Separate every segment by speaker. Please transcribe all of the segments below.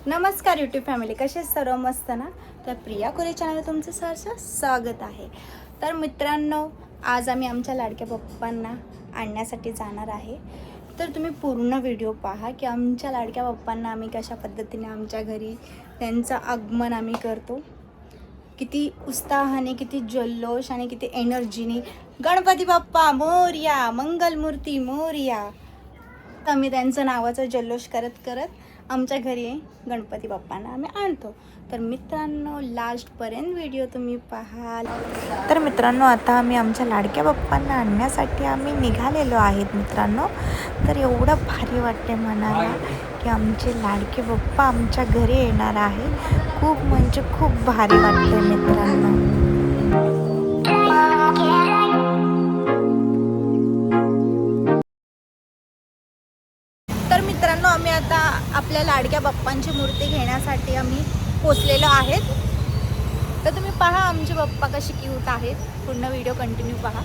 Speaker 1: नमस्कार YouTube family, कसे सर्व मस्त ना. तर प्रिया कोरे चॅनलवर तुमचं सहर्ष स्वागत आहे. तर मित्रांनो, आज आम्ही आमच्या लाडक्या पप्पांना आणण्यासाठी जाणार आहे. तर तुम्ही पूर्ण व्हिडिओ पहा की आमच्या लाडक्या पप्पांना आम्ही कशा पद्धतीने आमच्या घरी त्यांचं आगमन आम्ही करतो. किती उत्साहाने, किती जल्लोष आणि किती एनर्जीने गणपती बाप्पा मोरया, मंगलमूर्ती मोरया, आम्ही त्यांचं नावाचं जल्लोष करत करत आमच्या घरी गणपती बाप्पांना आम्ही आणतो. तर मित्रांनो, लास्टपर्यंत व्हिडिओ तुम्ही पाहाल. तर मित्रांनो, आता आम्ही आमच्या लाडक्या बाप्पांना आणण्यासाठी आम्ही निघालेलो आहेत मित्रांनो. तर एवढं भारी वाटते मनाला की आमचे लाडके बाप्पा आमच्या घरी येणार आहे. खूप म्हणजे खूप भारी वाटते मित्रांनो. तर मित्रांनो, आम्ही आता आपल्या लाडक्या बाप्पांची मूर्ती घेण्यासाठी आम्ही पोचलेलो आहेत. तर तुम्ही पहा आमचे बाप्पा कसे क्यूट आहेत. पूर्ण व्हिडिओ कंटिन्यू पहा.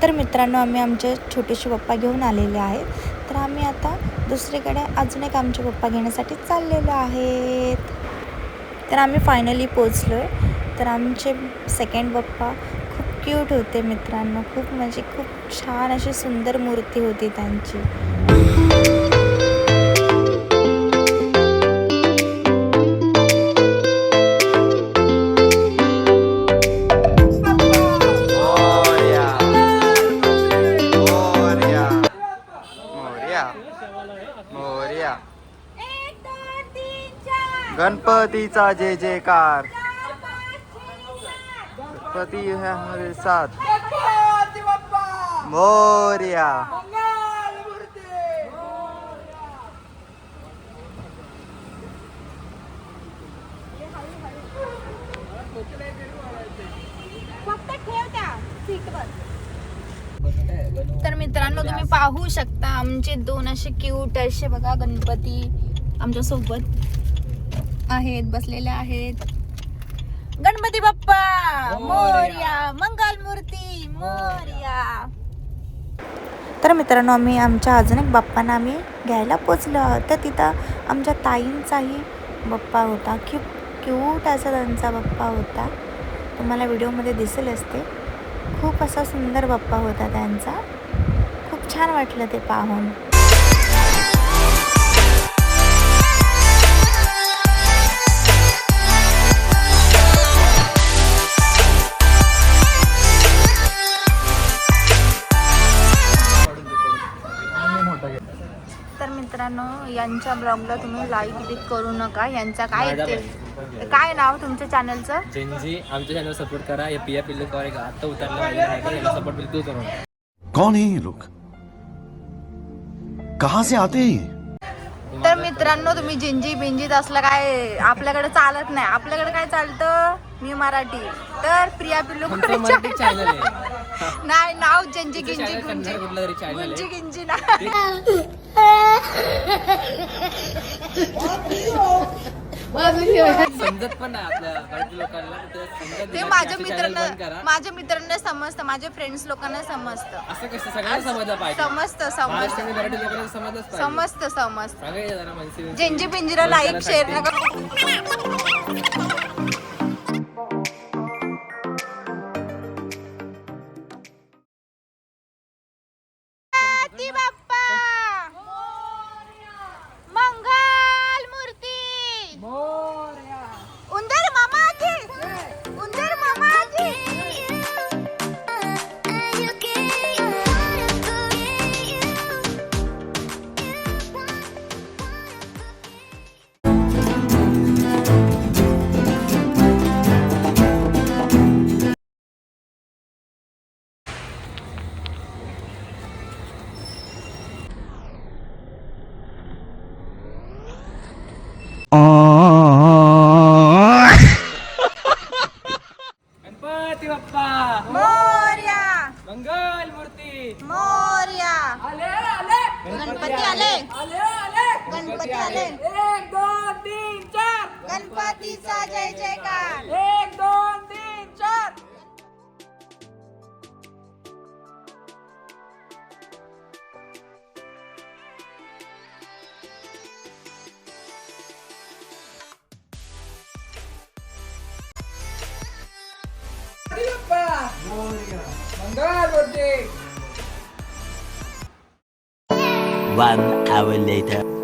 Speaker 1: तर मित्रांनो, आम्ही आमचे छोटेसे पप्पा घेऊन आलेले आहेत. तर आम्ही आता दुसरीकडे अजून एक आमचे पप्पा घेण्यासाठी चाललेलो आहेत. तर आम्ही फायनली पोचलो आहे. तर आमचे सेकंड पप्पा खूप क्यूट होते मित्रांनो. खूप म्हणजे खूप छान अशी सुंदर मूर्ती होती त्यांची.
Speaker 2: गणपतीचा जय जयकार. गणपती है हमारे साथ. मोरया.
Speaker 1: तर मित्रांनो, तुम्ही पाहू शकता आमचे दोन असे क्यूट असे बघा गणपती आमच्या सोबत आहेत, बसलेले आहेत. गणपती बाप्पा मोरया, मंगलमूर्ती मोरया. तर मित्रांनो, आम्ही आमच्या अजून एक बाप्पांना आम्ही घ्यायला पोचलो आहोत. तर तिथं आमच्या ताईंचाही बाप्पा होता. खूप क्यूट असा त्यांचा बाप्पा होता. तुम्हाला व्हिडिओमध्ये दिसेल असते. खूप असा सुंदर बाप्पा होता त्यांचा. खूप छान वाटलं ते पाहून. तर मित्रांनो, यांच्या ब्लॉगला तुम्ही लाईक क्लिक करू नका. यांचा काय नाव तुमच्या चॅनलचं?
Speaker 3: जेंजी. आमच्या चॅनल सपोर्ट करा. या पिया पिल्लू का एक आता उतरला आहे, याला सपोर्ट बिलकुल करू.
Speaker 4: कौन है ये लोग? कहां से आते हैं?
Speaker 1: तर मित्रांनो, तुम्ही जिंजी बिंजीत असलं काय आपल्याकडे चालत नाही. आपल्याकडे काय चालतं? मी मराठी. तर प्रिया पिल्लू कोरे
Speaker 3: मराठी चॅनल आहे.
Speaker 1: नाही, नाव जंजी गिंजी गुंजी
Speaker 3: कुठलं तरी चॅनल
Speaker 1: गुंजी
Speaker 3: आहे.
Speaker 1: गिंजी ना.
Speaker 3: समजत पण नाही आपल्या मराठी लोकांना.
Speaker 1: ते माझ्या मित्रांना समजतं, माझ्या फ्रेंड्स लोकांना समजतं.
Speaker 3: असं कसं सगळ्यांना समजलं पाहिजे.
Speaker 1: समजतं
Speaker 3: महाराष्ट्राने मराठी लोकांना समजलंच पाहिजे.
Speaker 1: समजतं.
Speaker 3: सांगायचं जरा माणसी.
Speaker 1: जेंजी पिंजीला लाईक शेअर नका. बाप्पा मंगल मूर्ती.
Speaker 3: गणपती बाप्पा
Speaker 1: मोरया
Speaker 3: मंगल मूर्ती
Speaker 1: मोरया.
Speaker 3: आले आले
Speaker 1: गणपती आले
Speaker 3: आले आले
Speaker 1: गणपती आले.
Speaker 3: 1 2 3 4
Speaker 1: गणपतीचा जय जयकार.
Speaker 3: 1 2 3 4 मंगल मूर्ती.
Speaker 5: 1 hour later.